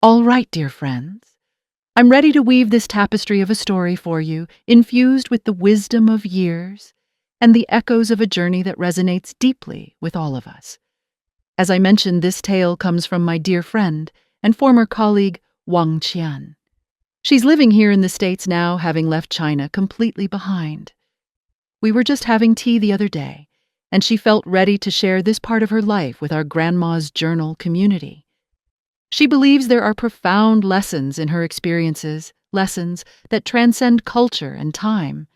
All right, dear friends. I'm ready to weave this tapestry of a story for you, infused with the wisdom of years and the echoes of a journey that resonates deeply with all of us. As I mentioned, this tale comes from my dear friend and former colleague, Wang Qian. She's living here in the States now, having left China completely behind. We were just having tea the other day, and she felt ready to share this part of her life with our Grandma's Journal community. She believes there are profound lessons in her experiences, lessons that transcend culture and time,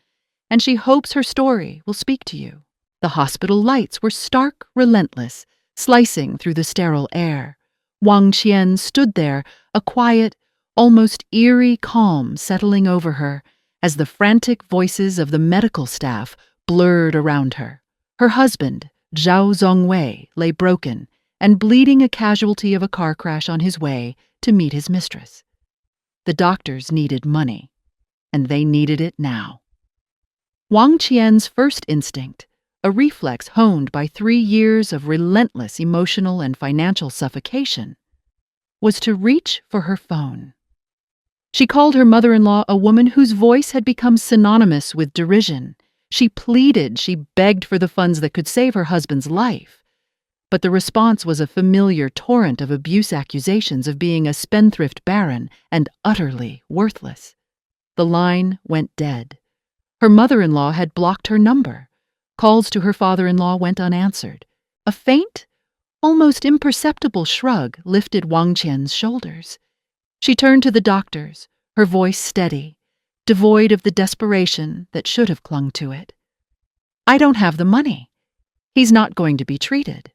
and she hopes her story will speak to you. The hospital lights were stark, relentless, slicing through the sterile air. Wang Qian stood there, a quiet, almost eerie calm settling over her as the frantic voices of the medical staff blurred around her. Her husband, Zhao Zongwei, lay broken and bleeding, a casualty of a car crash on his way to meet his mistress. The doctors needed money, and they needed it now. Wang Qian's first instinct, a reflex honed by 3 years of relentless emotional and financial suffocation, was to reach for her phone. She called her mother-in-law a woman whose voice had become synonymous with derision. She pleaded, she begged for the funds that could save her husband's life. But the response was a familiar torrent of abuse accusations of being a spendthrift baron and utterly worthless. The line went dead. Her mother-in-law had blocked her number. Calls to her father-in-law went unanswered. A faint, almost imperceptible shrug lifted Wang Qian's shoulders. She turned to the doctors, her voice steady, devoid of the desperation that should have clung to it. "I don't have the money. He's not going to be treated."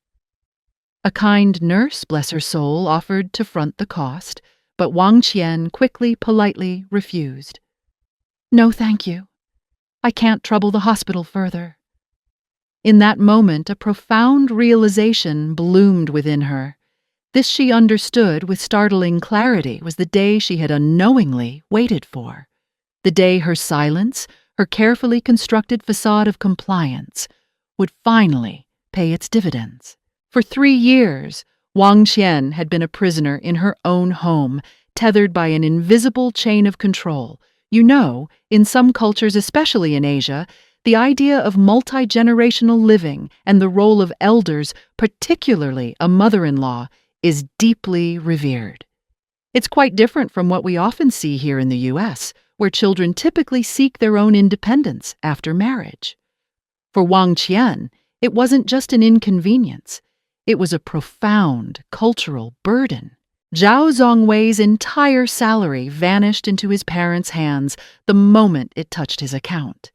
A kind nurse, bless her soul, offered to front the cost, but Wang Qian quickly, politely refused. "No, thank you. I can't trouble the hospital further." In that moment, a profound realization bloomed within her. This, she understood with startling clarity, was the day she had unknowingly waited for. The day her silence, her carefully constructed facade of compliance, would finally pay its dividends. For 3 years, Wang Qian had been a prisoner in her own home, tethered by an invisible chain of control. You know, in some cultures, especially in Asia, the idea of multi-generational living and the role of elders, particularly a mother-in-law, is deeply revered. It's quite different from what we often see here in the U.S., where children typically seek their own independence after marriage. For Wang Qian, it wasn't just an inconvenience. It was a profound cultural burden. Zhao Zongwei's entire salary vanished into his parents' hands the moment it touched his account.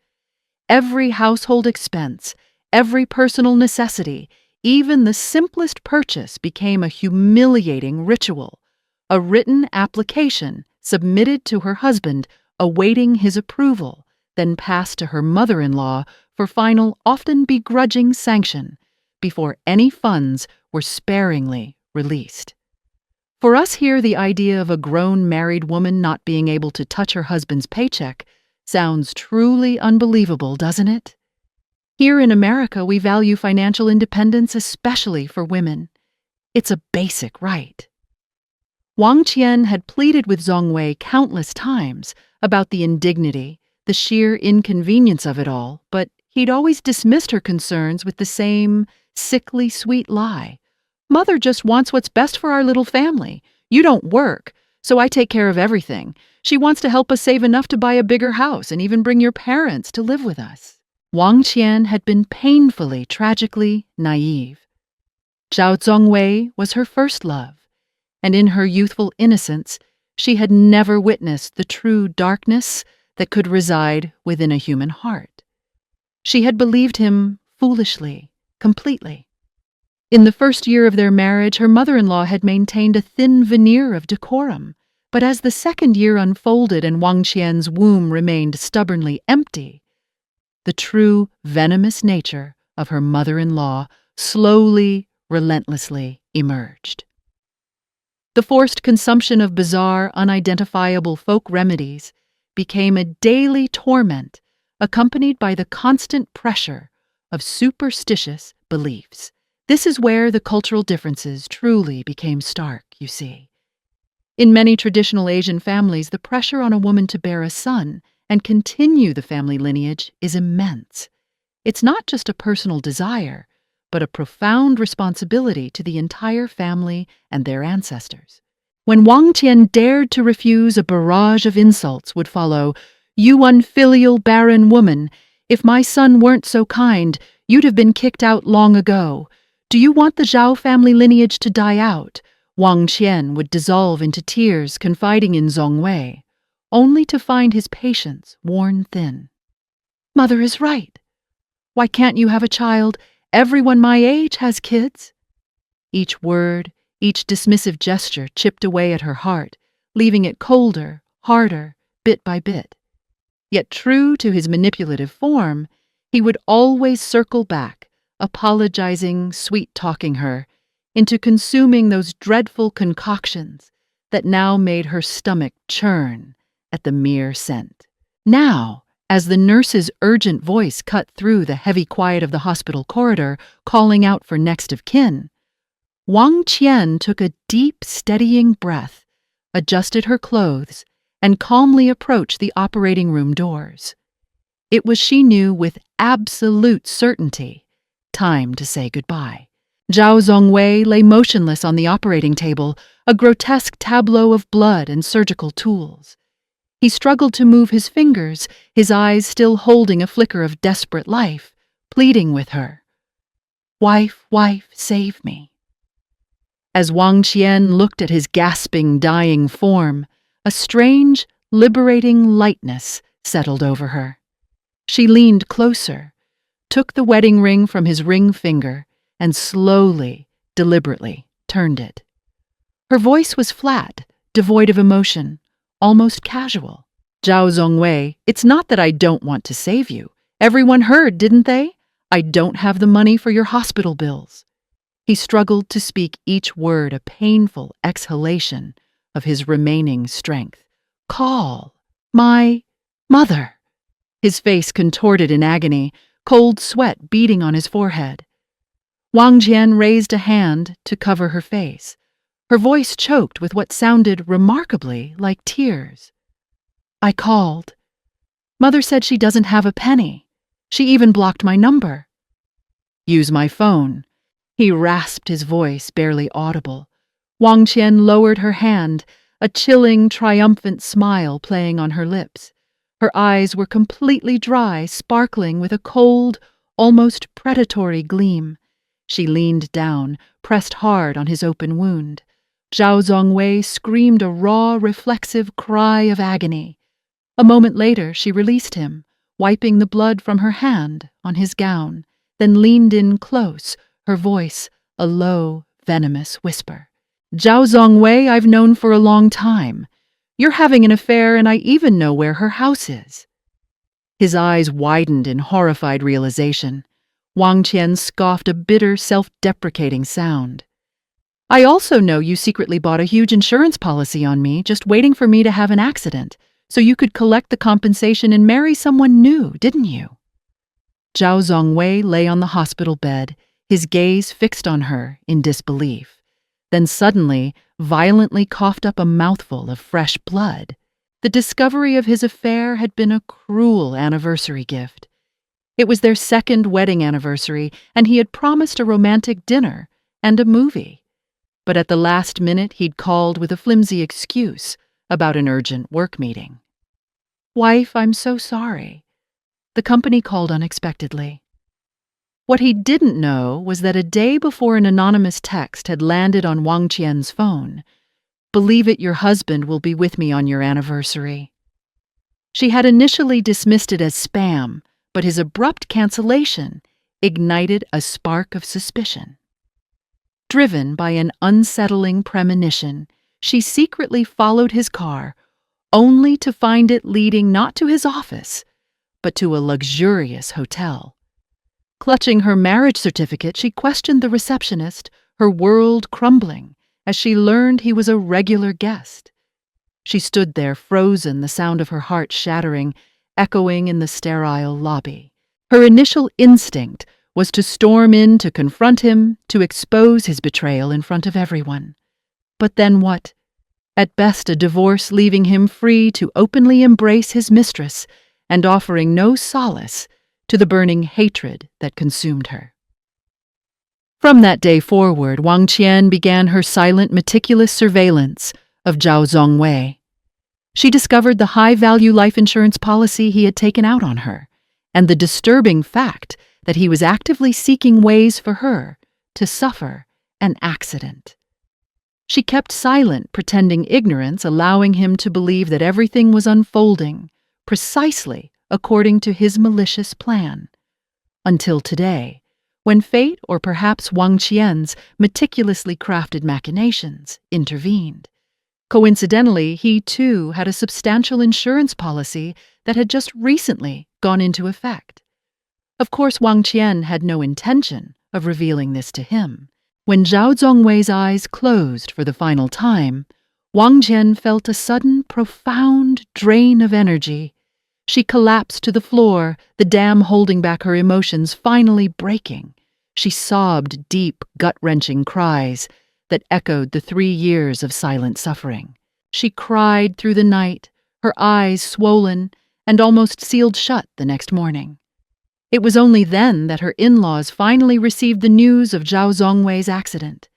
Every household expense, every personal necessity, even the simplest purchase became a humiliating ritual, a written application submitted to her husband, awaiting his approval, then passed to her mother-in-law for final, often begrudging sanction, before any funds were sparingly released. For us here, the idea of a grown married woman not being able to touch her husband's paycheck sounds truly unbelievable, doesn't it? Here in America, we value financial independence, especially for women. It's a basic right. Wang Qian had pleaded with Zongwei countless times about the indignity, the sheer inconvenience of it all, but he'd always dismissed her concerns with the same sickly sweet lie. "Mother just wants what's best for our little family. You don't work, so I take care of everything. She wants to help us save enough to buy a bigger house and even bring your parents to live with us." Wang Qian had been painfully, tragically naive. Zhao Zongwei was her first love, and in her youthful innocence, she had never witnessed the true darkness that could reside within a human heart. She had believed him foolishly, completely. In the first year of their marriage, her mother-in-law had maintained a thin veneer of decorum, but as the second year unfolded and Wang Qian's womb remained stubbornly empty, the true venomous nature of her mother-in-law slowly, relentlessly emerged. The forced consumption of bizarre, unidentifiable folk remedies became a daily torment, accompanied by the constant pressure of superstitious beliefs. This is where the cultural differences truly became stark, you see. In many traditional Asian families, the pressure on a woman to bear a son and continue the family lineage is immense. It's not just a personal desire, but a profound responsibility to the entire family and their ancestors. When Wang Qian dared to refuse, a barrage of insults would follow. "You unfilial barren woman! If my son weren't so kind, you'd have been kicked out long ago. Do you want the Zhao family lineage to die out?" Wang Qian would dissolve into tears, confiding in Zongwei, only to find his patience worn thin. "Mother is right. Why can't you have a child? Everyone my age has kids." Each word, each dismissive gesture chipped away at her heart, leaving it colder, harder, bit by bit. Yet true to his manipulative form, he would always circle back, apologizing, sweet-talking her, into consuming those dreadful concoctions that now made her stomach churn at the mere scent. Now, as the nurse's urgent voice cut through the heavy quiet of the hospital corridor, calling out for next of kin, Wang Qian took a deep, steadying breath, adjusted her clothes, and calmly approached the operating room doors. It was, she knew with absolute certainty, time to say goodbye. Zhao Zongwei lay motionless on the operating table, a grotesque tableau of blood and surgical tools. He struggled to move his fingers, his eyes still holding a flicker of desperate life, pleading with her. "Wife, wife, save me." As Wang Qian looked at his gasping, dying form, a strange, liberating lightness settled over her. She leaned closer, took the wedding ring from his ring finger, and slowly, deliberately turned it. Her voice was flat, devoid of emotion, almost casual. "Zhao Zongwei, it's not that I don't want to save you. Everyone heard, didn't they? I don't have the money for your hospital bills." He struggled to speak each word, a painful exhalation of his remaining strength. "Call my mother." His face contorted in agony, cold sweat beading on his forehead. Wang Qian raised a hand to cover her face. Her voice choked with what sounded remarkably like tears. "I called. Mother said she doesn't have a penny. She even blocked my number." "Use my phone." He rasped, his voice barely audible. Wang Qian lowered her hand, a chilling, triumphant smile playing on her lips. Her eyes were completely dry, sparkling with a cold, almost predatory gleam. She leaned down, pressed hard on his open wound. Zhao Zongwei screamed a raw, reflexive cry of agony. A moment later, she released him, wiping the blood from her hand on his gown, then leaned in close, her voice a low, venomous whisper. "Zhao Zongwei I've known for a long time. You're having an affair, and I even know where her house is." His eyes widened in horrified realization. Wang Qian scoffed a bitter, self-deprecating sound. "I also know you secretly bought a huge insurance policy on me, just waiting for me to have an accident, so you could collect the compensation and marry someone new, didn't you?" Zhao Zongwei lay on the hospital bed, his gaze fixed on her in disbelief, then suddenly violently coughed up a mouthful of fresh blood. The discovery of his affair had been a cruel anniversary gift. It was their second wedding anniversary, and he had promised a romantic dinner and a movie. But at the last minute, he'd called with a flimsy excuse about an urgent work meeting. "Wife, I'm so sorry." The company called unexpectedly. What he didn't know was that a day before an anonymous text had landed on Wang Qian's phone, "Believe it, your husband will be with me on your anniversary." She had initially dismissed it as spam, but his abrupt cancellation ignited a spark of suspicion. Driven by an unsettling premonition, she secretly followed his car, only to find it leading not to his office, but to a luxurious hotel. Clutching her marriage certificate, she questioned the receptionist, her world crumbling, as she learned he was a regular guest. She stood there frozen, the sound of her heart shattering, echoing in the sterile lobby. Her initial instinct was to storm in to confront him, to expose his betrayal in front of everyone. But then what? At best a divorce leaving him free to openly embrace his mistress and offering no solace to the burning hatred that consumed her. From that day forward, Wang Qian began her silent, meticulous surveillance of Zhao Zongwei. She discovered the high-value life insurance policy he had taken out on her, and the disturbing fact that he was actively seeking ways for her to suffer an accident. She kept silent, pretending ignorance, allowing him to believe that everything was unfolding precisely according to his malicious plan. Until today, when fate, or perhaps Wang Qian's meticulously crafted machinations, intervened. Coincidentally, he too had a substantial insurance policy that had just recently gone into effect. Of course, Wang Qian had no intention of revealing this to him. When Zhao Zongwei's eyes closed for the final time, Wang Qian felt a sudden, profound drain of energy. She collapsed to the floor, the dam holding back her emotions finally breaking. She sobbed deep, gut-wrenching cries that echoed the 3 years of silent suffering. She cried through the night, her eyes swollen and almost sealed shut the next morning. It was only then that her in-laws finally received the news of Zhao Zongwei's accident.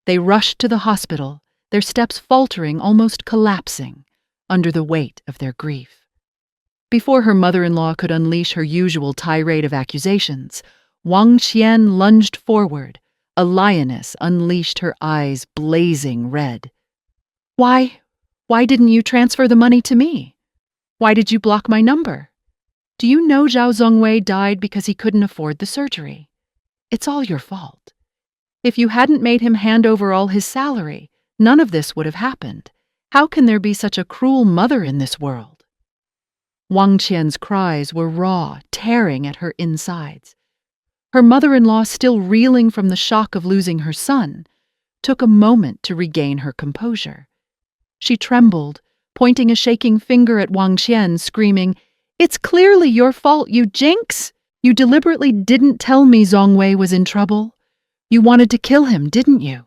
They rushed to the hospital, their steps faltering, almost collapsing, under the weight of their grief. Before her mother-in-law could unleash her usual tirade of accusations, Wang Qian lunged forward. A lioness unleashed, her eyes blazing red. Why didn't you transfer the money to me? Why did you block my number? Do you know Zhao Zongwei died because he couldn't afford the surgery? It's all your fault. If you hadn't made him hand over all his salary, none of this would have happened. How can there be such a cruel mother in this world? Wang Qian's cries were raw, tearing at her insides. Her mother-in-law, still reeling from the shock of losing her son, took a moment to regain her composure. She trembled, pointing a shaking finger at Wang Qian, screaming, "It's clearly your fault, you jinx! You deliberately didn't tell me Zongwei was in trouble. You wanted to kill him, didn't you?"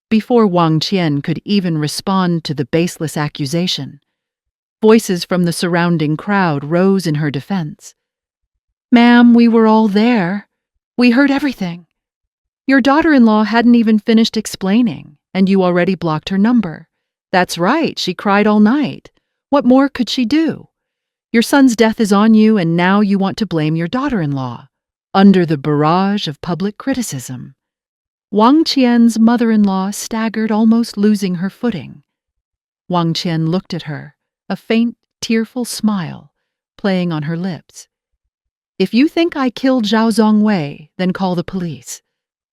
Before Wang Qian could even respond to the baseless accusation, voices from the surrounding crowd rose in her defense. "Ma'am, we were all there. We heard everything. Your daughter-in-law hadn't even finished explaining, and you already blocked her number. That's right, she cried all night. What more could she do? Your son's death is on you, and now you want to blame your daughter-in-law." Under the barrage of public criticism, Wang Qian's mother-in-law staggered, almost losing her footing. Wang Qian looked at her, a faint, tearful smile playing on her lips. "If you think I killed Zhao Zongwei, then call the police.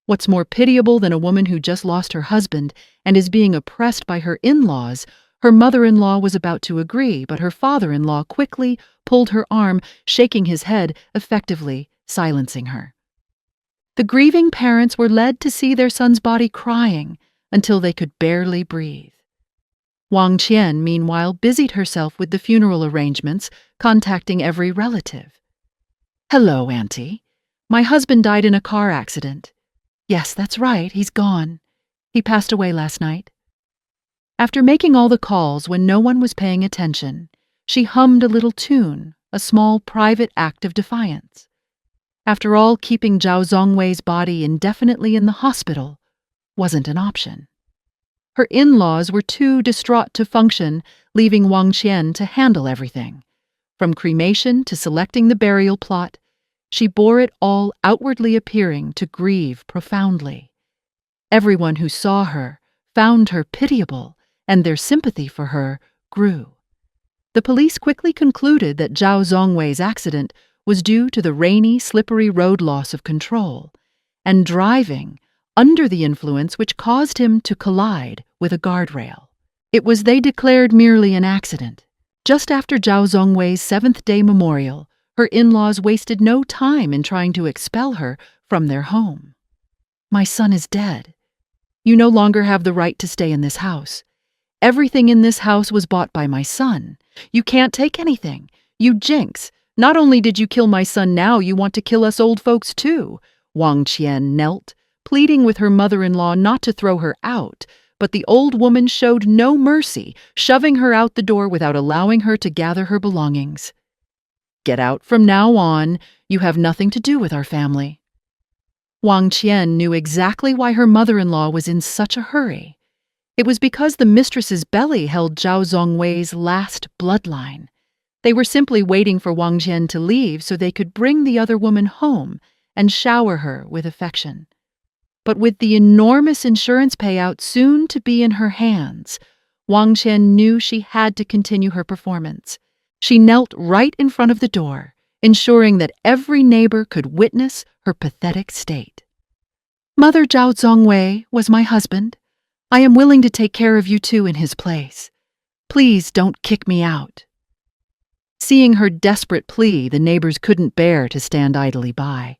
What's more pitiable than a woman who just lost her husband and is being oppressed by her in-laws?" Her mother-in-law was about to agree, but her father-in-law quickly pulled her arm, shaking his head, effectively silencing her. The grieving parents were led to see their son's body crying until they could barely breathe. Wang Qian, meanwhile, busied herself with the funeral arrangements, contacting every relative. "Hello, Auntie. My husband died in a car accident. Yes, that's right, he's gone. He passed away last night." After making all the calls when no one was paying attention, she hummed a little tune, a small private act of defiance. After all, keeping Zhao Zongwei's body indefinitely in the hospital wasn't an option. Her in-laws were too distraught to function, leaving Wang Qian to handle everything. From cremation to selecting the burial plot, she bore it all, outwardly appearing to grieve profoundly. Everyone who saw her found her pitiable, and their sympathy for her grew. The police quickly concluded that Zhao Zongwei's accident was due to the rainy, slippery road loss of control, and driving under the influence which caused him to collide with a guardrail. It was, they declared, merely an accident. Just after Zhao Zongwei's 7th-day memorial, her in-laws wasted no time in trying to expel her from their home. "My son is dead. You no longer have the right to stay in this house. Everything in this house was bought by my son. You can't take anything. You jinx. Not only did you kill my son, now you want to kill us old folks too." Wang Qian knelt, pleading with her mother-in-law not to throw her out, but the old woman showed no mercy, shoving her out the door without allowing her to gather her belongings. "Get out from now on. You have nothing to do with our family." Wang Qian knew exactly why her mother-in-law was in such a hurry. It was because the mistress's belly held Zhao Zongwei's last bloodline. They were simply waiting for Wang Qian to leave so they could bring the other woman home and shower her with affection. But with the enormous insurance payout soon to be in her hands, Wang Qian knew she had to continue her performance. She knelt right in front of the door, ensuring that every neighbor could witness her pathetic state. "Mother Zhao Zongwei was my husband. I am willing to take care of you two in his place. Please don't kick me out." Seeing her desperate plea, the neighbors couldn't bear to stand idly by.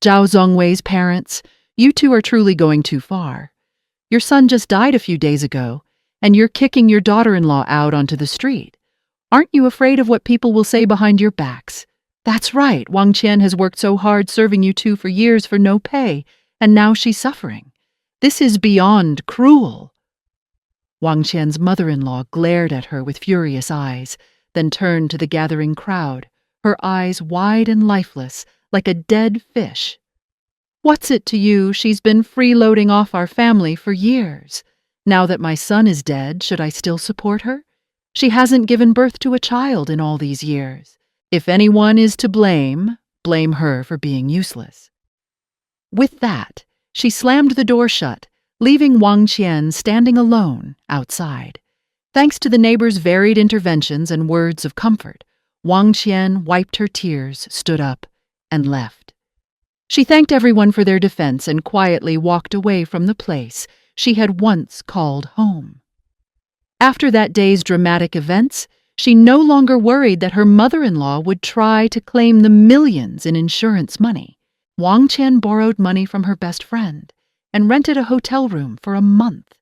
"Zhao Zongwei's parents, you two are truly going too far. Your son just died a few days ago, and you're kicking your daughter-in-law out onto the street. Aren't you afraid of what people will say behind your backs? That's right, Wang Qian has worked so hard serving you two for years for no pay, and now she's suffering. This is beyond cruel." Wang Qian's mother-in-law glared at her with furious eyes, then turned to the gathering crowd, her eyes wide and lifeless, like a dead fish. "What's it to you? She's been freeloading off our family for years. Now that my son is dead, should I still support her? She hasn't given birth to a child in all these years. If anyone is to blame, blame her for being useless." With that, she slammed the door shut, leaving Wang Qian standing alone outside. Thanks to the neighbors' varied interventions and words of comfort, Wang Qian wiped her tears, stood up, and left. She thanked everyone for their defense and quietly walked away from the place she had once called home. After that day's dramatic events, she no longer worried that her mother-in-law would try to claim the millions in insurance money. Wang Qian borrowed money from her best friend and rented a hotel room for a month.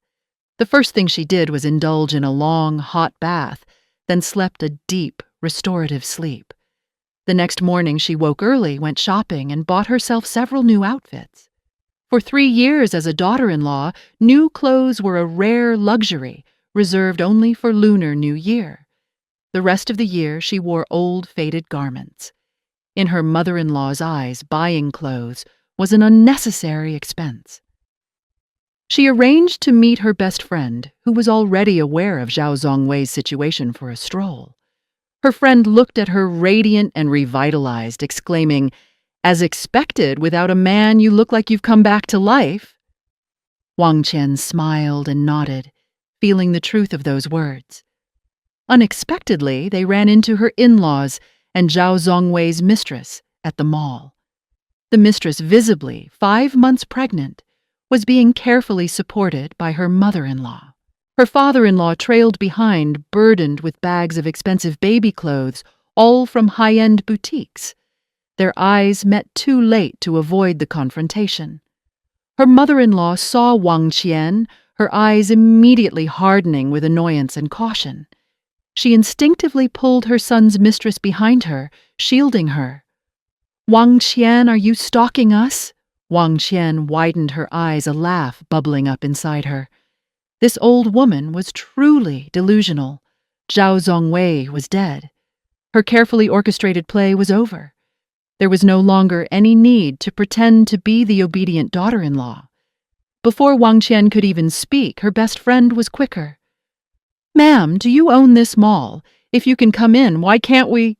The first thing she did was indulge in a long, hot bath, then slept a deep, restorative sleep. The next morning she woke early, went shopping, and bought herself several new outfits. For 3 years as a daughter-in-law, new clothes were a rare luxury, reserved only for Lunar New Year. The rest of the year she wore old, faded garments. In her mother-in-law's eyes, buying clothes was an unnecessary expense. She arranged to meet her best friend, who was already aware of Zhao Zongwei's situation, for a stroll. Her friend looked at her radiant and revitalized, exclaiming, "As expected, without a man you look like you've come back to life." Wang Qian smiled and nodded, feeling the truth of those words. Unexpectedly, they ran into her in-laws and Zhao Zongwei's mistress at the mall. The mistress, visibly 5 months pregnant, was being carefully supported by her mother-in-law. Her father-in-law trailed behind, burdened with bags of expensive baby clothes, all from high-end boutiques. Their eyes met too late to avoid the confrontation. Her mother-in-law saw Wang Qian, her eyes immediately hardening with annoyance and caution. She instinctively pulled her son's mistress behind her, shielding her. "Wang Qian, are you stalking us?" Wang Qian widened her eyes, a laugh bubbling up inside her. This old woman was truly delusional. Zhao Zongwei was dead. Her carefully orchestrated play was over. There was no longer any need to pretend to be the obedient daughter-in-law. Before Wang Qian could even speak, her best friend was quicker. "Ma'am, do you own this mall? If you can come in, why can't we—"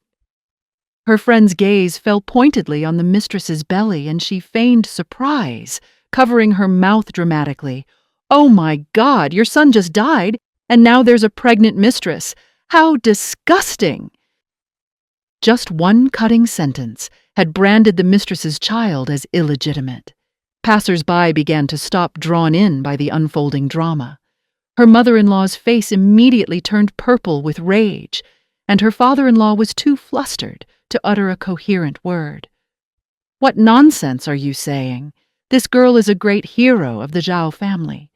Her friend's gaze fell pointedly on the mistress's belly, and she feigned surprise, covering her mouth dramatically. "Oh my God, your son just died, and now there's a pregnant mistress. How disgusting!" Just one cutting sentence had branded the mistress's child as illegitimate. Passers-by began to stop, drawn in by the unfolding drama. Her mother-in-law's face immediately turned purple with rage, and her father-in-law was too flustered to utter a coherent word. "What nonsense are you saying? This girl is a great hero of the Zhao family.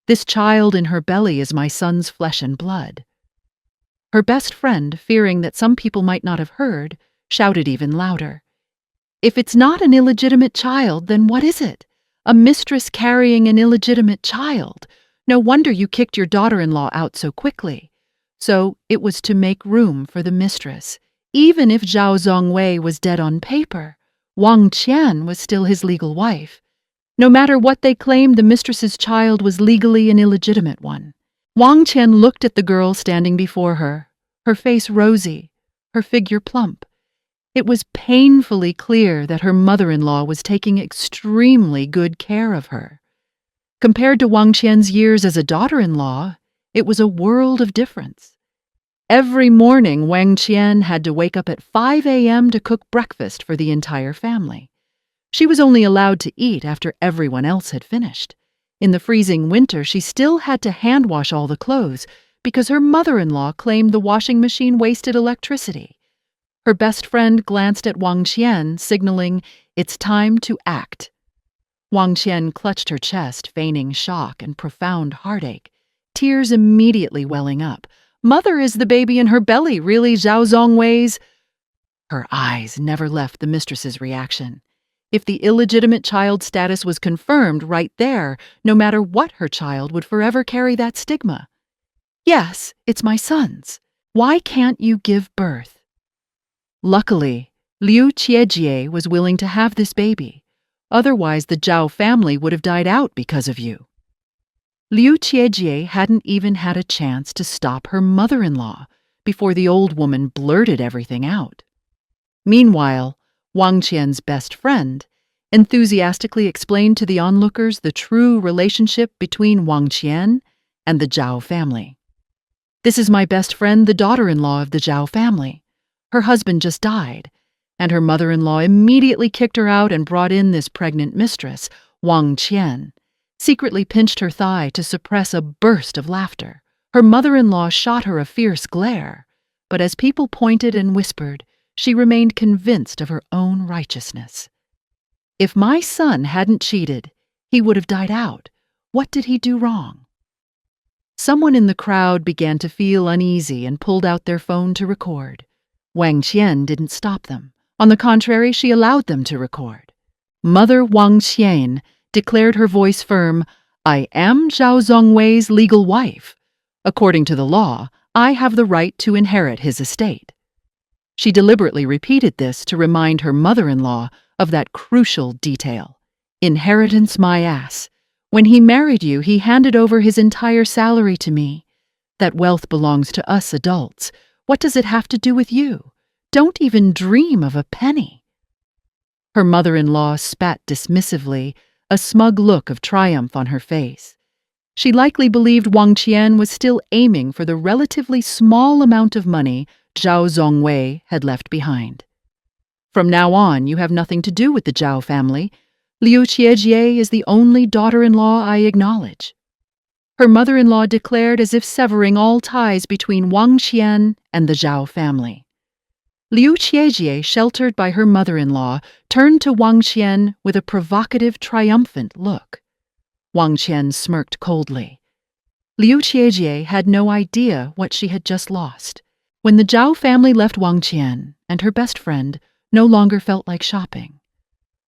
This child in her belly is my son's flesh and blood." Her best friend, fearing that some people might not have heard, shouted even louder. "If it's not an illegitimate child, then what is it? A mistress carrying an illegitimate child. No wonder you kicked your daughter-in-law out so quickly. So it was to make room for the mistress. Even if Zhao Zongwei was dead on paper, Wang Qian was still his legal wife. No matter what they claimed, the mistress's child was legally an illegitimate one. Wang Qian looked at the girl standing before her, her face rosy, her figure plump. It was painfully clear that her mother-in-law was taking extremely good care of her. Compared to Wang Qian's years as a daughter-in-law, it was a world of difference. Every morning, Wang Qian had to wake up at 5 a.m. to cook breakfast for the entire family. She was only allowed to eat after everyone else had finished. In the freezing winter, she still had to hand wash all the clothes because her mother-in-law claimed the washing machine wasted electricity. Her best friend glanced at Wang Qian, signaling, "It's time to act." Wang Qian clutched her chest, feigning shock and profound heartache, tears immediately welling up. "Mother, is the baby in her belly really Zhao Zongwei's?" Her eyes never left the mistress's reaction. If the illegitimate child status was confirmed right there, no matter what, her child would forever carry that stigma. "Yes, it's my son's. Why can't you give birth?" Luckily, Liu Qiejie was willing to have this baby. Otherwise, the Zhao family would have died out because of you. Liu Qiejie hadn't even had a chance to stop her mother-in-law before the old woman blurted everything out. Meanwhile, Wang Qian's best friend enthusiastically explained to the onlookers the true relationship between Wang Qian and the Zhao family. "This is my best friend, the daughter-in-law of the Zhao family. Her husband just died, and her mother-in-law immediately kicked her out and brought in this pregnant mistress, Wang Qian, secretly pinched her thigh to suppress a burst of laughter. Her mother-in-law shot her a fierce glare, but as people pointed and whispered, she remained convinced of her own righteousness. If my son hadn't cheated, he would have died out. What did he do wrong?" Someone in the crowd began to feel uneasy and pulled out their phone to record. Wang Qian didn't stop them. On the contrary, she allowed them to record. Mother Wang Qian declared, her voice firm, "I am Zhao Zongwei's legal wife. According to the law, I have the right to inherit his estate." She deliberately repeated this to remind her mother-in-law of that crucial detail. "Inheritance my ass. When he married you, he handed over his entire salary to me. That wealth belongs to us adults. What does it have to do with you? Don't even dream of a penny." Her mother-in-law spat dismissively, a smug look of triumph on her face. She likely believed Wang Qian was still aiming for the relatively small amount of money Zhao Zongwei had left behind. "From now on, you have nothing to do with the Zhao family. Liu Qiejie is the only daughter-in-law I acknowledge." Her mother-in-law declared, as if severing all ties between Wang Qian and the Zhao family. Liu Qiejie, sheltered by her mother-in-law, turned to Wang Qian with a provocative, triumphant look. Wang Qian smirked coldly. Liu Qiejie had no idea what she had just lost. When the Zhao family left, Wang Qian and her best friend no longer felt like shopping.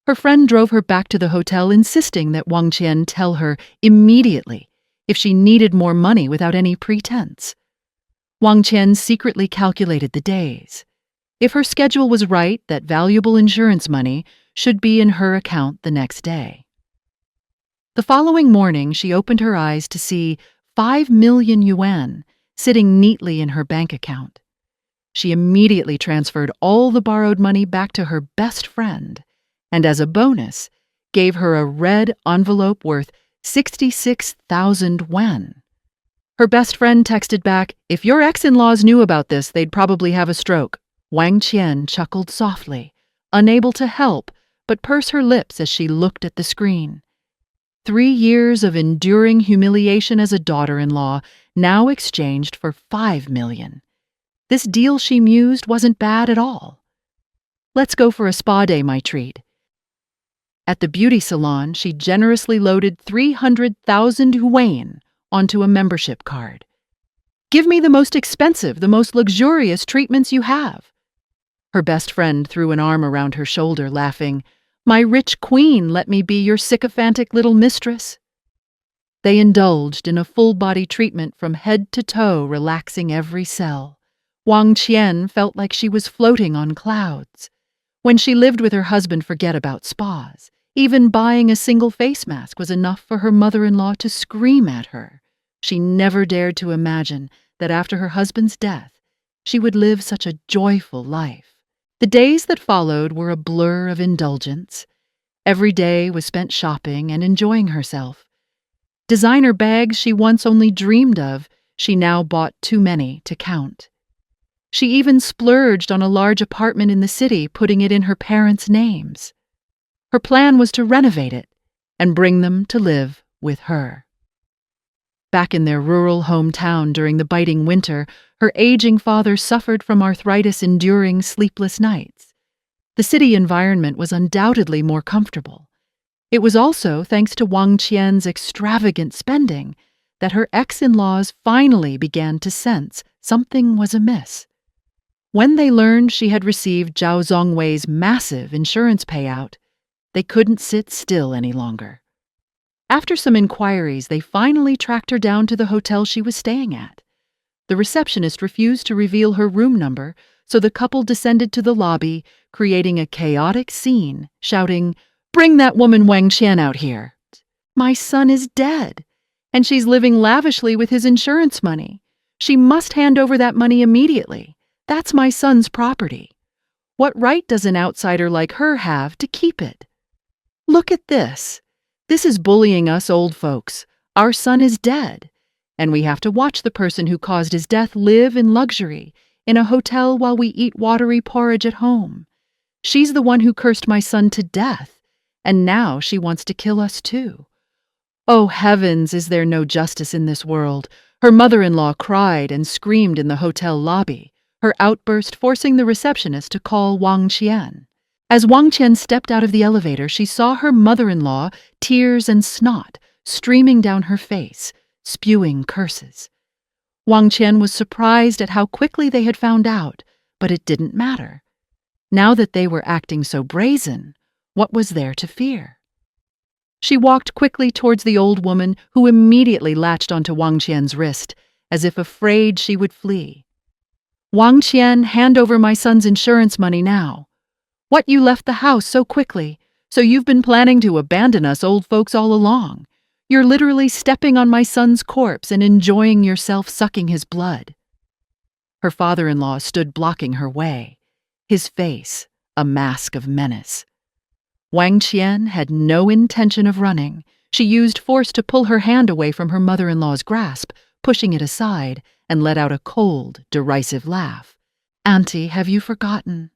Her friend drove her back to the hotel, insisting that Wang Qian tell her immediately if she needed more money without any pretense. Wang Qian secretly calculated the days. If her schedule was right, that valuable insurance money should be in her account the next day. The following morning, she opened her eyes to see 5 million yuan sitting neatly in her bank account. She immediately transferred all the borrowed money back to her best friend, and as a bonus, gave her a red envelope worth 66,000 yuan. Her best friend texted back, "If your ex-in-laws knew about this, they'd probably have a stroke." Wang Qian chuckled softly, unable to help but purse her lips as she looked at the screen. 3 years of enduring humiliation as a daughter-in-law, now exchanged for 5 million. This deal, she mused, wasn't bad at all. "Let's go for a spa day, my treat." At the beauty salon, she generously loaded 300,000 yuan onto a membership card. "Give me the most expensive, the most luxurious treatments you have." Her best friend threw an arm around her shoulder, laughing, "My rich queen, let me be your sycophantic little mistress." They indulged in a full-body treatment from head to toe, relaxing every cell. Wang Qian felt like she was floating on clouds. When she lived with her husband, forget about spas. Even buying a single face mask was enough for her mother-in-law to scream at her. She never dared to imagine that after her husband's death, she would live such a joyful life. The days that followed were a blur of indulgence. Every day was spent shopping and enjoying herself. Designer bags she once only dreamed of, she now bought too many to count. She even splurged on a large apartment in the city, putting it in her parents' names. Her plan was to renovate it and bring them to live with her. Back in their rural hometown during the biting winter, her aging father suffered from arthritis, enduring sleepless nights. The city environment was undoubtedly more comfortable. It was also thanks to Wang Qian's extravagant spending that her ex-in-laws finally began to sense something was amiss. When they learned she had received Zhao Zongwei's massive insurance payout, they couldn't sit still any longer. After some inquiries, they finally tracked her down to the hotel she was staying at. The receptionist refused to reveal her room number, so the couple descended to the lobby, creating a chaotic scene, shouting, "Bring that woman Wang Qian out here. My son is dead, and she's living lavishly with his insurance money. She must hand over that money immediately. That's my son's property. What right does an outsider like her have to keep it? Look at this. This is bullying us old folks. Our son is dead, and we have to watch the person who caused his death live in luxury in a hotel while we eat watery porridge at home. She's the one who cursed my son to death, and now she wants to kill us too. Oh heavens, is there no justice in this world?" Her mother-in-law cried and screamed in the hotel lobby, her outburst forcing the receptionist to call Wang Qian. As Wang Qian stepped out of the elevator, she saw her mother-in-law, tears and snot streaming down her face, spewing curses. Wang Qian was surprised at how quickly they had found out, but it didn't matter. Now that they were acting so brazen, what was there to fear? She walked quickly towards the old woman, who immediately latched onto Wang Qian's wrist, as if afraid she would flee. "Wang Qian, hand over my son's insurance money now. What, you left the house so quickly? So you've been planning to abandon us old folks all along. You're literally stepping on my son's corpse and enjoying yourself sucking his blood." Her father-in-law stood blocking her way, his face a mask of menace. Wang Qian had no intention of running. She used force to pull her hand away from her mother-in-law's grasp, pushing it aside, and let out a cold, derisive laugh. "Auntie, have you forgotten?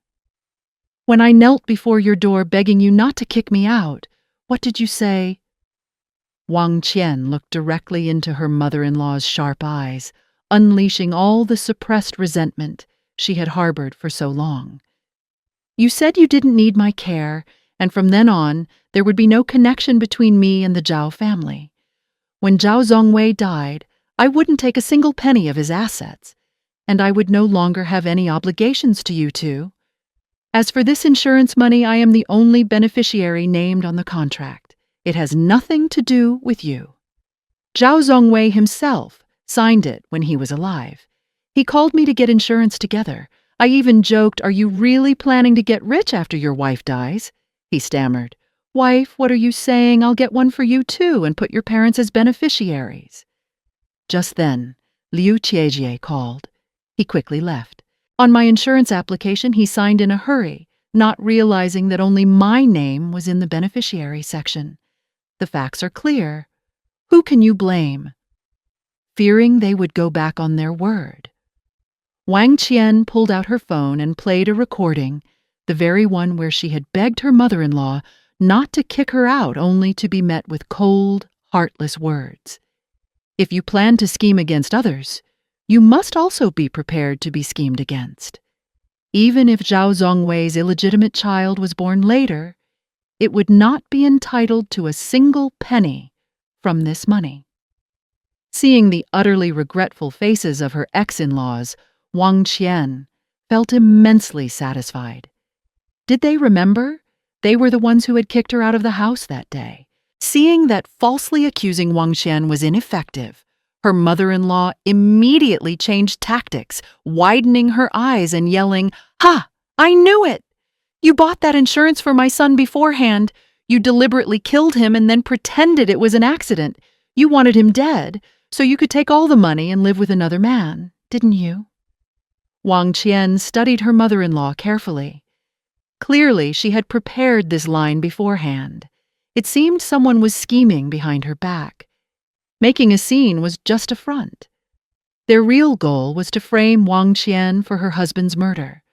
When I knelt before your door begging you not to kick me out, what did you say?" Wang Qian looked directly into her mother-in-law's sharp eyes, unleashing all the suppressed resentment she had harbored for so long. "You said you didn't need my care, and from then on, there would be no connection between me and the Zhao family. When Zhao Zongwei died, I wouldn't take a single penny of his assets, and I would no longer have any obligations to you two. As for this insurance money, I am the only beneficiary named on the contract. It has nothing to do with you. Zhao Zongwei himself signed it when he was alive. He called me to get insurance together. I even joked, 'Are you really planning to get rich after your wife dies?' He stammered, 'Wife, what are you saying? I'll get one for you too and put your parents as beneficiaries.' Just then, Liu Qiejie called. He quickly left. On my insurance application, he signed in a hurry, not realizing that only my name was in the beneficiary section. The facts are clear. Who can you blame?" Fearing they would go back on their word, Wang Qian pulled out her phone and played a recording, the very one where she had begged her mother-in-law not to kick her out, only to be met with cold, heartless words. "If you plan to scheme against others, you must also be prepared to be schemed against. Even if Zhao Zongwei's illegitimate child was born later, it would not be entitled to a single penny from this money." Seeing the utterly regretful faces of her ex-in-laws, Wang Qian felt immensely satisfied. Did they remember? They were the ones who had kicked her out of the house that day. Seeing that falsely accusing Wang Qian was ineffective, her mother-in-law immediately changed tactics, widening her eyes and yelling, "Ha! I knew it! You bought that insurance for my son beforehand. You deliberately killed him and then pretended it was an accident. You wanted him dead, so you could take all the money and live with another man, didn't you?" Wang Qian studied her mother-in-law carefully. Clearly, she had prepared this line beforehand. It seemed someone was scheming behind her back. Making a scene was just a front. Their real goal was to frame Wang Qian for her husband's murder.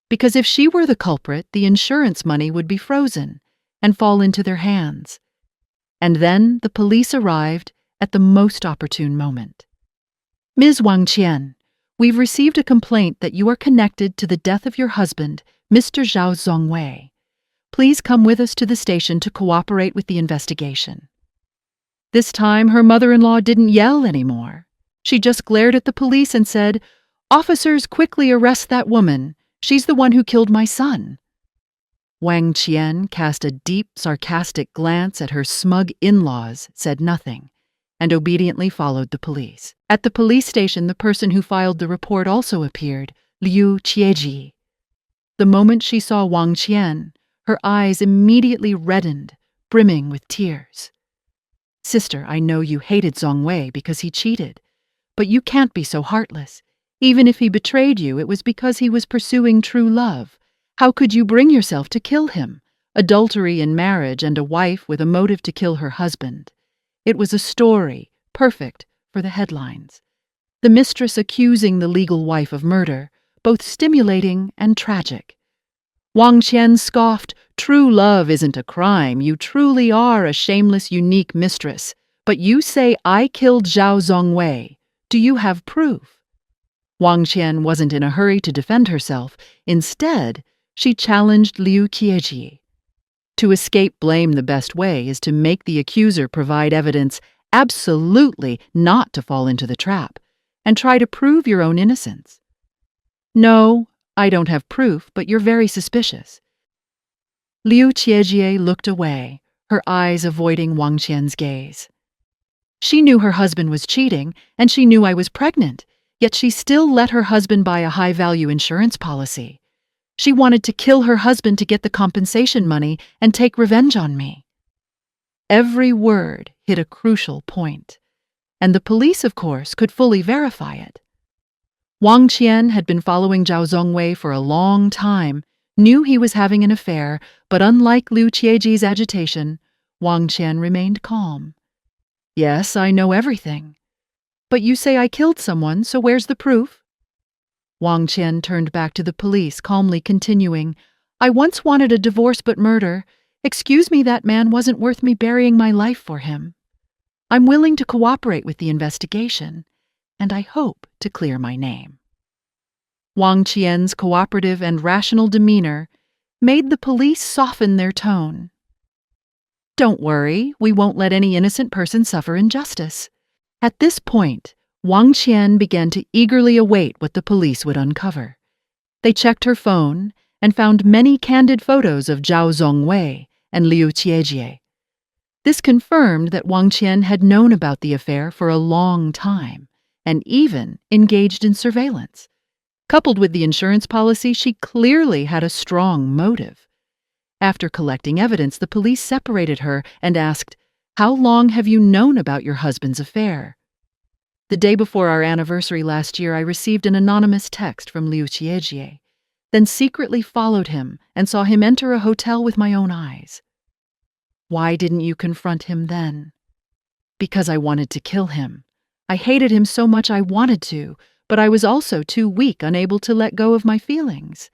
Because if she were the culprit, the insurance money would be frozen and fall into their hands. And then the police arrived at the most opportune moment. "Ms. Wang Qian, we've received a complaint that you are connected to the death of your husband, Mr. Zhao Zongwei. Please come with us to the station to cooperate with the investigation." This time, her mother-in-law didn't yell anymore. She just glared at the police and said, "Officers, quickly arrest that woman. She's the one who killed my son." Wang Qian cast a deep, sarcastic glance at her smug in-laws, said nothing, and obediently followed the police. At the police station, the person who filed the report also appeared, Liu Qiejie. The moment she saw Wang Qian, her eyes immediately reddened, brimming with tears. "Sister, I know you hated Zongwei because he cheated, but you can't be so heartless. Even if he betrayed you, it was because he was pursuing true love. How could you bring yourself to kill him? Adultery in marriage and a wife with a motive to kill her husband. It was a story, perfect for the headlines. The mistress accusing the legal wife of murder, both stimulating and tragic." Wang Qian scoffed, "True love isn't a crime. You truly are a shameless, unique mistress. But you say I killed Zhao Zongwei. Do you have proof?" Wang Qian wasn't in a hurry to defend herself. Instead, she challenged Liu Qiejie. To escape blame, the best way is to make the accuser provide evidence, absolutely not to fall into the trap, and try to prove your own innocence. "No, I don't have proof, but you're very suspicious." Liu Qiejie looked away, her eyes avoiding Wang Qian's gaze. "She knew her husband was cheating, and she knew I was pregnant, yet she still let her husband buy a high-value insurance policy. She wanted to kill her husband to get the compensation money and take revenge on me." Every word hit a crucial point, and the police, of course, could fully verify it. Wang Qian had been following Zhao Zongwei for a long time, knew he was having an affair, but unlike Liu Qiejie's agitation, Wang Qian remained calm. "Yes, I know everything. But you say I killed someone, so where's the proof?" Wang Qian turned back to the police, calmly continuing, "I once wanted a divorce but murder. Excuse me, that man wasn't worth me burying my life for him. I'm willing to cooperate with the investigation, and I hope to clear my name." Wang Qian's cooperative and rational demeanor made the police soften their tone. "Don't worry, we won't let any innocent person suffer injustice." At this point, Wang Qian began to eagerly await what the police would uncover. They checked her phone and found many candid photos of Zhao Zongwei and Liu Qiejie. This confirmed that Wang Qian had known about the affair for a long time and even engaged in surveillance. Coupled with the insurance policy, she clearly had a strong motive. After collecting evidence, the police separated her and asked, "How long have you known about your husband's affair?" "The day before our anniversary last year, I received an anonymous text from Liu Qiejie, then secretly followed him and saw him enter a hotel with my own eyes." "Why didn't you confront him then?" "Because I wanted to kill him. I hated him so much I wanted to, but I was also too weak, unable to let go of my feelings.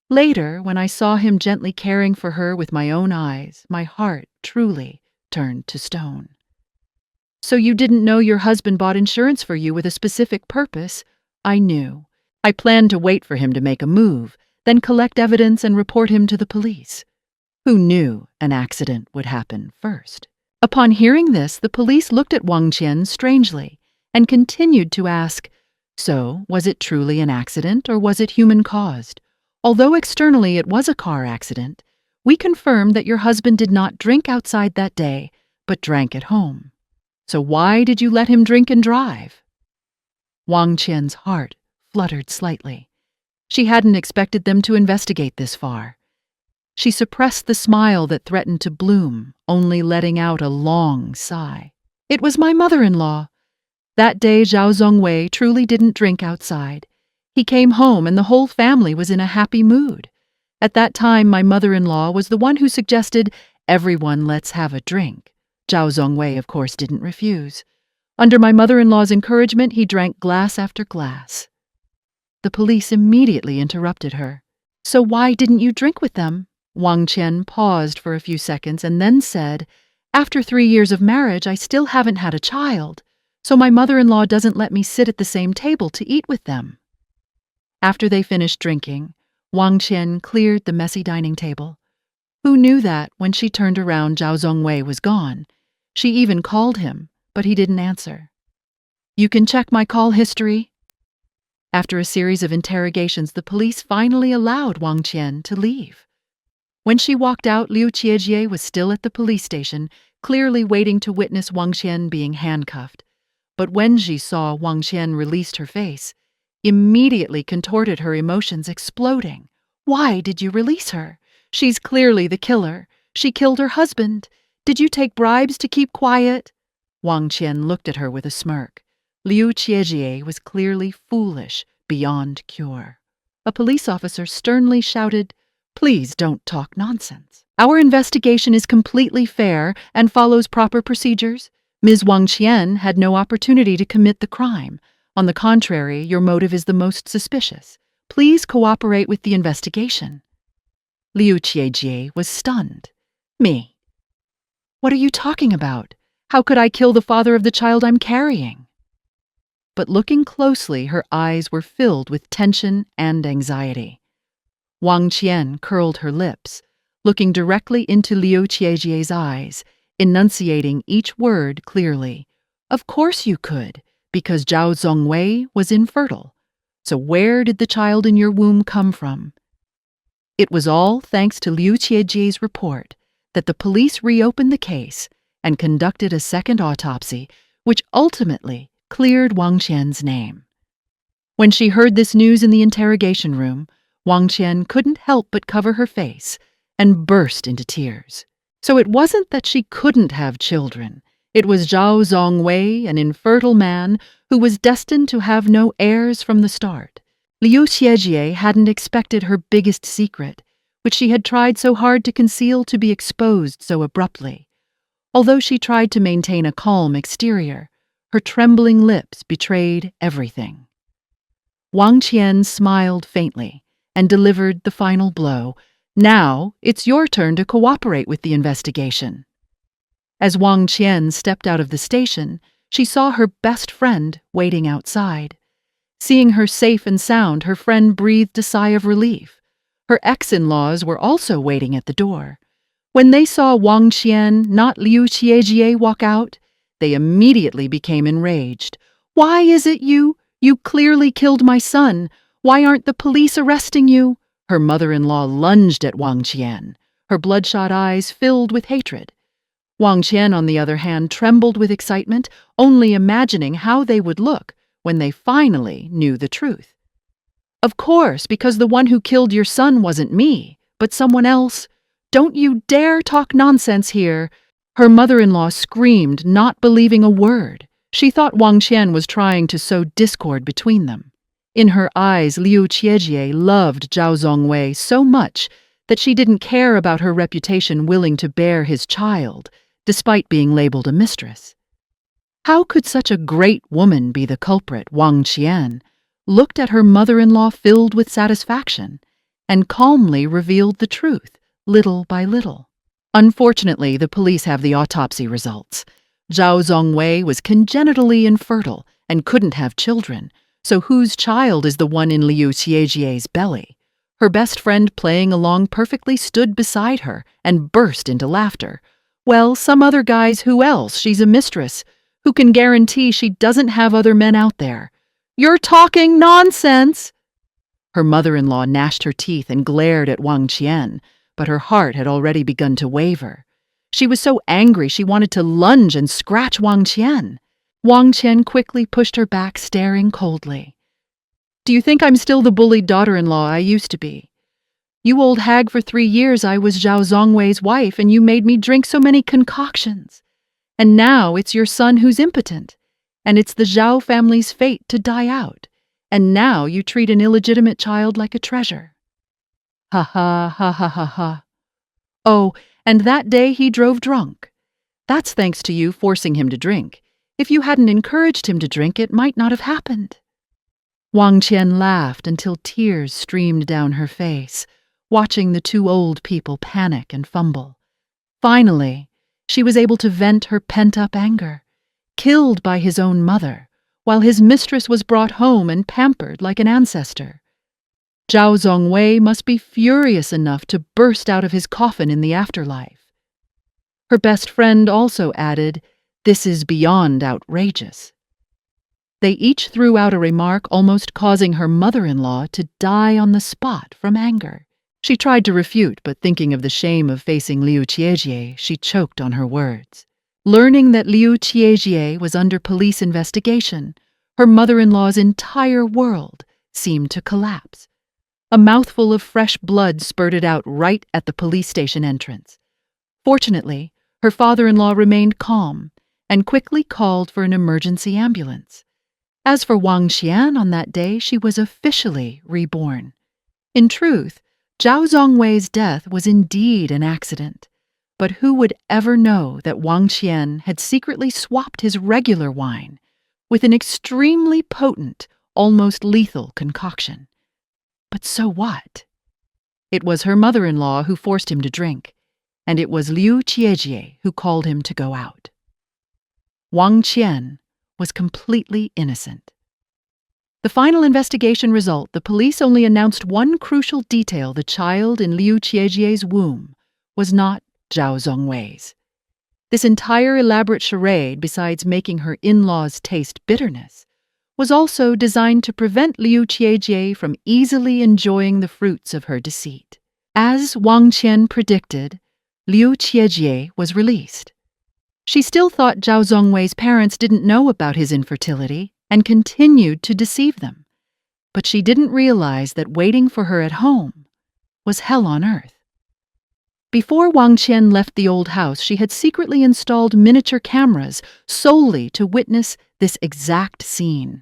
Later, when I saw him gently caring for her with my own eyes, my heart truly turned to stone." "So you didn't know your husband bought insurance for you with a specific purpose?" "I knew. I planned to wait for him to make a move, then collect evidence and report him to the police. Who knew an accident would happen first?" Upon hearing this, the police looked at Wang Qian strangely and continued to ask, "So, was it truly an accident or was it human-caused? Although externally it was a car accident, we confirmed that your husband did not drink outside that day, but drank at home. So why did you let him drink and drive? Wang Qian's heart fluttered slightly. She hadn't expected them to investigate this far. She suppressed the smile that threatened to bloom, only letting out a long sigh. It was my mother-in-law. That day Zhao Zongwei truly didn't drink outside. He came home and the whole family was in a happy mood. At that time, my mother-in-law was the one who suggested, "Everyone, let's have a drink." Zhao Zongwei, of course, didn't refuse. Under my mother-in-law's encouragement, he drank glass after glass. The police immediately interrupted her. "So why didn't you drink with them?" Wang Qian paused for a few seconds and then said, "After 3 years of marriage, I still haven't had a child, so my mother-in-law doesn't let me sit at the same table to eat with them." After they finished drinking, Wang Qian cleared the messy dining table. Who knew that, when she turned around, Zhao Zongwei was gone? She even called him, but he didn't answer. "You can check my call history." After a series of interrogations, the police finally allowed Wang Qian to leave. When she walked out, Liu Qiejie was still at the police station, clearly waiting to witness Wang Qian being handcuffed. But when she saw Wang Qian released her face, immediately contorted, her emotions exploding. "Why did you release her? She's clearly the killer. She killed her husband. Did you take bribes to keep quiet?" Wang Qian looked at her with a smirk. Liu Qiejie was clearly foolish beyond cure. A police officer sternly shouted, "Please don't talk nonsense. Our investigation is completely fair and follows proper procedures. Ms. Wang Qian had no opportunity to commit the crime. On the contrary, your motive is the most suspicious. Please cooperate with the investigation." Liu Qiejie was stunned. "Me? What are you talking about? How could I kill the father of the child I'm carrying?" But looking closely, her eyes were filled with tension and anxiety. Wang Qian curled her lips, looking directly into Liu Qiejie's eyes, enunciating each word clearly. "Of course you could, because Zhao Zongwei was infertile. So where did the child in your womb come from?" It was all thanks to Liu Qiejie's report that the police reopened the case and conducted a second autopsy, which ultimately cleared Wang Qian's name. When she heard this news in the interrogation room, Wang Qian couldn't help but cover her face and burst into tears. So it wasn't that she couldn't have children. It was Zhao Zongwei, an infertile man who was destined to have no heirs from the start. Liu Qiejie hadn't expected her biggest secret, which she had tried so hard to conceal, to be exposed so abruptly. Although she tried to maintain a calm exterior, her trembling lips betrayed everything. Wang Qian smiled faintly and delivered the final blow. "Now it's your turn to cooperate with the investigation." As Wang Qian stepped out of the station, she saw her best friend waiting outside. Seeing her safe and sound, her friend breathed a sigh of relief. Her ex-in-laws were also waiting at the door. When they saw Wang Qian, not Liu Qiejie, walk out, they immediately became enraged. "Why is it you? You clearly killed my son. Why aren't the police arresting you?" Her mother-in-law lunged at Wang Qian, her bloodshot eyes filled with hatred. Wang Qian, on the other hand, trembled with excitement, only imagining how they would look when they finally knew the truth. "Of course, because the one who killed your son wasn't me, but someone else. Don't you dare talk nonsense here." Her mother-in-law screamed, not believing a word. She thought Wang Qian was trying to sow discord between them. In her eyes, Liu Qiejie loved Zhao Zongwei so much that she didn't care about her reputation, willing to bear his child, despite being labeled a mistress. How could such a great woman be the culprit? Wang Qian looked at her mother-in-law filled with satisfaction and calmly revealed the truth, little by little. Unfortunately, the police have the autopsy results. Zhao Zongwei was congenitally infertile and couldn't have children, so whose child is the one in Liu Qiejie's belly? Her best friend, playing along perfectly, stood beside her and burst into laughter. "Well, some other guys, who else? She's a mistress. Who can guarantee she doesn't have other men out there?" "You're talking nonsense!" Her mother-in-law gnashed her teeth and glared at Wang Qian, but her heart had already begun to waver. She was so angry she wanted to lunge and scratch Wang Qian. Wang Qian quickly pushed her back, staring coldly. "Do you think I'm still the bullied daughter-in-law I used to be? You old hag, for 3 years I was Zhao Zongwei's wife and you made me drink so many concoctions. And now it's your son who's impotent, and it's the Zhao family's fate to die out. And now you treat an illegitimate child like a treasure." Ha ha ha ha ha ha. "Oh, and that day he drove drunk. That's thanks to you forcing him to drink. If you hadn't encouraged him to drink, it might not have happened." Wang Qian laughed until tears streamed down her face, watching the two old people panic and fumble. Finally, she was able to vent her pent-up anger. Killed by his own mother, while his mistress was brought home and pampered like an ancestor. Zhao Zongwei must be furious enough to burst out of his coffin in the afterlife. Her best friend also added, "This is beyond outrageous." They each threw out a remark almost causing her mother-in-law to die on the spot from anger. She tried to refute, but thinking of the shame of facing Liu Qiejie, she choked on her words. Learning that Liu Qiejie was under police investigation, her mother-in-law's entire world seemed to collapse. A mouthful of fresh blood spurted out right at the police station entrance. Fortunately, her father-in-law remained calm and quickly called for an emergency ambulance. As for Wang Qian, on that day she was officially reborn. In truth, Zhao Zongwei's death was indeed an accident, but who would ever know that Wang Qian had secretly swapped his regular wine with an extremely potent, almost lethal concoction? But so what? It was her mother-in-law who forced him to drink, and it was Liu Qiejie who called him to go out. Wang Qian was completely innocent. The final investigation result, the police only announced one crucial detail: the child in Liu Qiejie's womb was not Zhao Zongwei's. This entire elaborate charade, besides making her in-laws taste bitterness, was also designed to prevent Liu Qiejie from easily enjoying the fruits of her deceit. As Wang Qian predicted, Liu Qiejie was released. She still thought Zhao Zongwei's parents didn't know about his infertility and continued to deceive them. But she didn't realize that waiting for her at home was hell on earth. Before Wang Qian left the old house, she had secretly installed miniature cameras solely to witness this exact scene.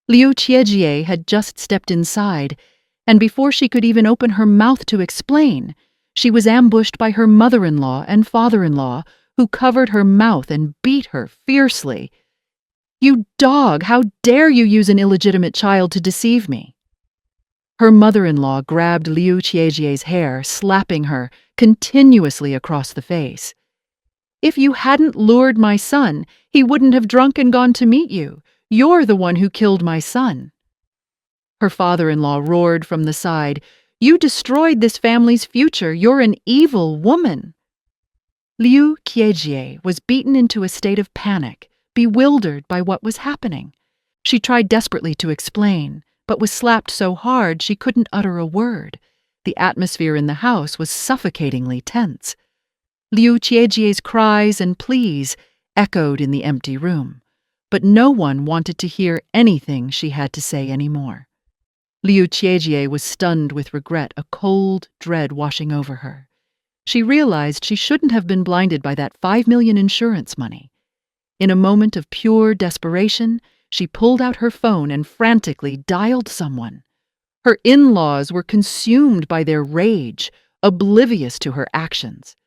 Liu Qiejie had just stepped inside, and before she could even open her mouth to explain, she was ambushed by her mother-in-law and father-in-law, who covered her mouth and beat her fiercely. "You dog, how dare you use an illegitimate child to deceive me?" Her mother-in-law grabbed Liu Qiejie's hair, slapping her continuously across the face. "If you hadn't lured my son, he wouldn't have drunk and gone to meet you. You're the one who killed my son." Her father-in-law roared from the side, "You destroyed this family's future. You're an evil woman." Liu Qiejie was beaten into a state of panic, bewildered by what was happening. She tried desperately to explain, but was slapped so hard she couldn't utter a word. The atmosphere in the house was suffocatingly tense. Liu Qiejie's cries and pleas echoed in the empty room, but no one wanted to hear anything she had to say anymore. Liu Qiejie was stunned with regret, a cold dread washing over her. She realized she shouldn't have been blinded by that 5 million insurance money. In a moment of pure desperation, she pulled out her phone and frantically dialed someone. Her in-laws were consumed by their rage, oblivious to her actions.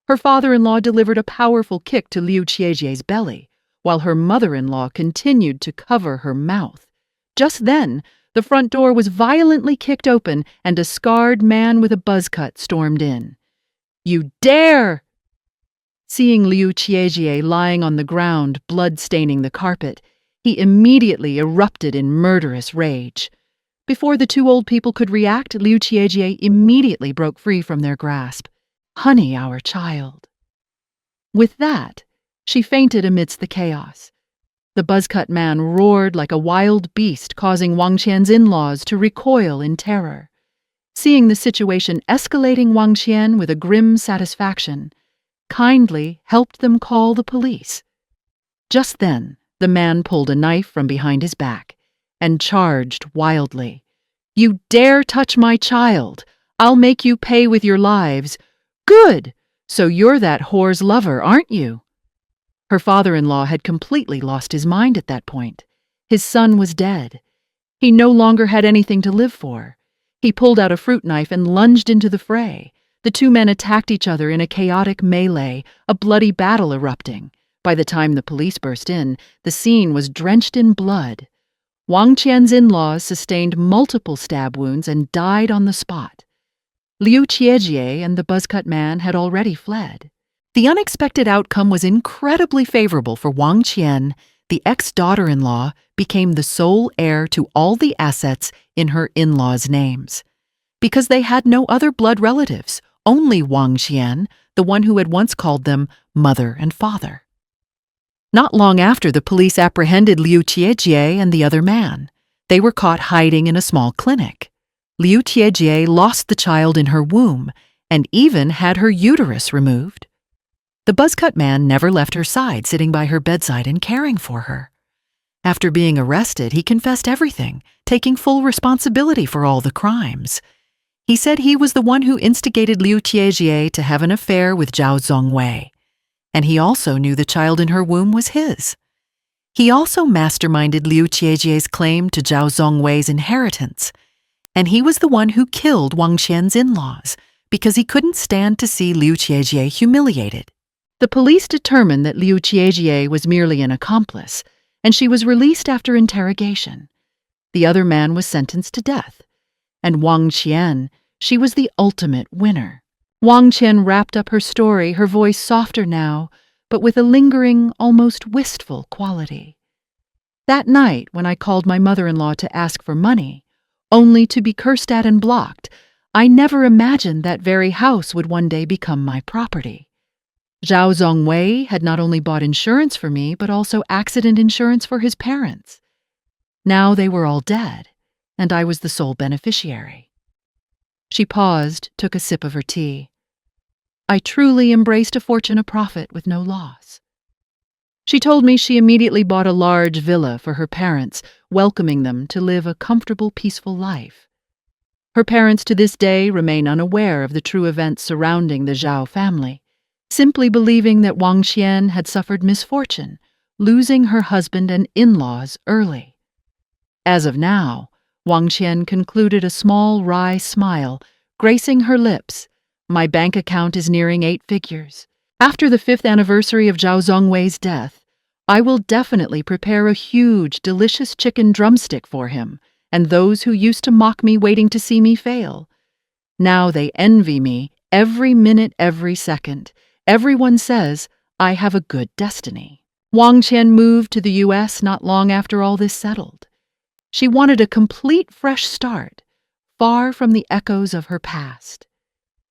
Her father-in-law delivered a powerful kick to Liu Qiejie's belly, while her mother-in-law continued to cover her mouth. Just then, the front door was violently kicked open and a scarred man with a buzz cut stormed in. "You dare!" Seeing Liu Qiejie lying on the ground, blood staining the carpet, he immediately erupted in murderous rage. Before the two old people could react, Liu Qiejie immediately broke free from their grasp. "Honey, our child." With that, she fainted amidst the chaos. The buzzcut man roared like a wild beast, causing Wang Qian's in-laws to recoil in terror. Seeing the situation escalating, Wang Qian, with a grim satisfaction, kindly helped them call the police. Just then, the man pulled a knife from behind his back and charged wildly. "You dare touch my child! I'll make you pay with your lives." "Good! So you're that whore's lover, aren't you?" Her father-in-law had completely lost his mind at that point. His son was dead. He no longer had anything to live for. He pulled out a fruit knife and lunged into the fray. The two men attacked each other in a chaotic melee, a bloody battle erupting. By the time the police burst in, the scene was drenched in blood. Wang Qian's in-laws sustained multiple stab wounds and died on the spot. Liu Qiejie and the buzzcut man had already fled. The unexpected outcome was incredibly favorable for Wang Qian. The ex-daughter-in-law became the sole heir to all the assets in her in-laws' names. Because they had no other blood relatives, only Wang Qian, the one who had once called them mother and father. Not long after, the police apprehended Liu Qiejie and the other man. They were caught hiding in a small clinic. Liu Qiejie lost the child in her womb and even had her uterus removed. The buzzcut man never left her side, sitting by her bedside and caring for her. After being arrested, he confessed everything, taking full responsibility for all the crimes. He said he was the one who instigated Liu Qiejie to have an affair with Zhao Zongwei, and he also knew the child in her womb was his. He also masterminded Liu Qiejie's claim to Zhao Zongwei's inheritance, and he was the one who killed Wang Qian's in-laws because he couldn't stand to see Liu Qiejie humiliated. The police determined that Liu Qiejie was merely an accomplice, and she was released after interrogation. The other man was sentenced to death, and Wang Qian, she was the ultimate winner. Wang Qian wrapped up her story, her voice softer now, but with a lingering, almost wistful quality. "That night, when I called my mother-in-law to ask for money, only to be cursed at and blocked, I never imagined that very house would one day become my property. Zhao Zongwei had not only bought insurance for me, but also accident insurance for his parents. Now they were all dead, and I was the sole beneficiary." She paused, took a sip of her tea. "I truly embraced a fortune, a profit with no loss." She told me she immediately bought a large villa for her parents, welcoming them to live a comfortable, peaceful life. Her parents to this day remain unaware of the true events surrounding the Zhao family, simply believing that Wang Qian had suffered misfortune, losing her husband and in-laws early. As of now, Wang Qian concluded, a small wry smile gracing her lips. "My bank account is nearing 8 figures. After the 5th anniversary of Zhao Zongwei's death, I will definitely prepare a huge, delicious chicken drumstick for him and those who used to mock me waiting to see me fail. Now they envy me every minute, every second. Everyone says I have a good destiny." Wang Qian moved to the U.S. not long after all this settled. She wanted a complete fresh start, far from the echoes of her past.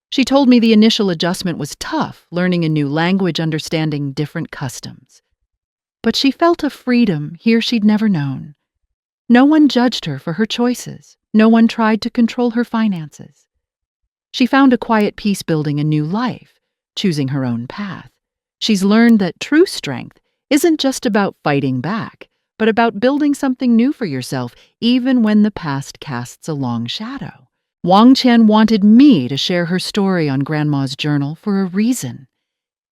She told me the initial adjustment was tough, learning a new language, understanding different customs. But she felt a freedom here she'd never known. No one judged her for her choices. No one tried to control her finances. She found a quiet peace building a new life, choosing her own path. She's learned that true strength isn't just about fighting back, but about building something new for yourself, even when the past casts a long shadow. Wang Qian wanted me to share her story on Grandma's Journal for a reason.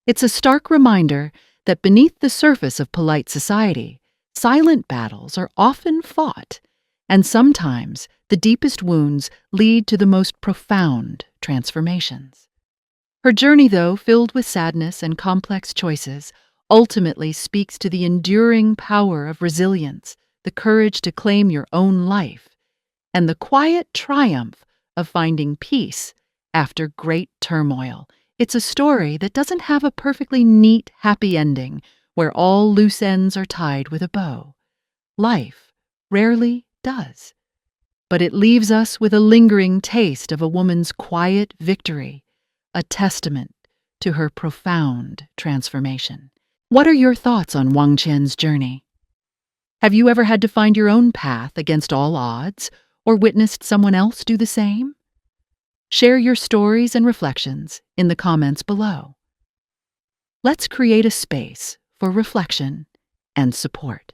It's a stark reminder that beneath the surface of polite society, silent battles are often fought, and sometimes the deepest wounds lead to the most profound transformations. Her journey, though filled with sadness and complex choices, ultimately speaks to the enduring power of resilience, the courage to claim your own life, and the quiet triumph of finding peace after great turmoil. It's a story that doesn't have a perfectly neat, happy ending where all loose ends are tied with a bow. Life rarely does. But it leaves us with a lingering taste of a woman's quiet victory, a testament to her profound transformation. What are your thoughts on Wang Qian's journey? Have you ever had to find your own path against all odds, or witnessed someone else do the same? Share your stories and reflections in the comments below. let's create a space for reflection and support.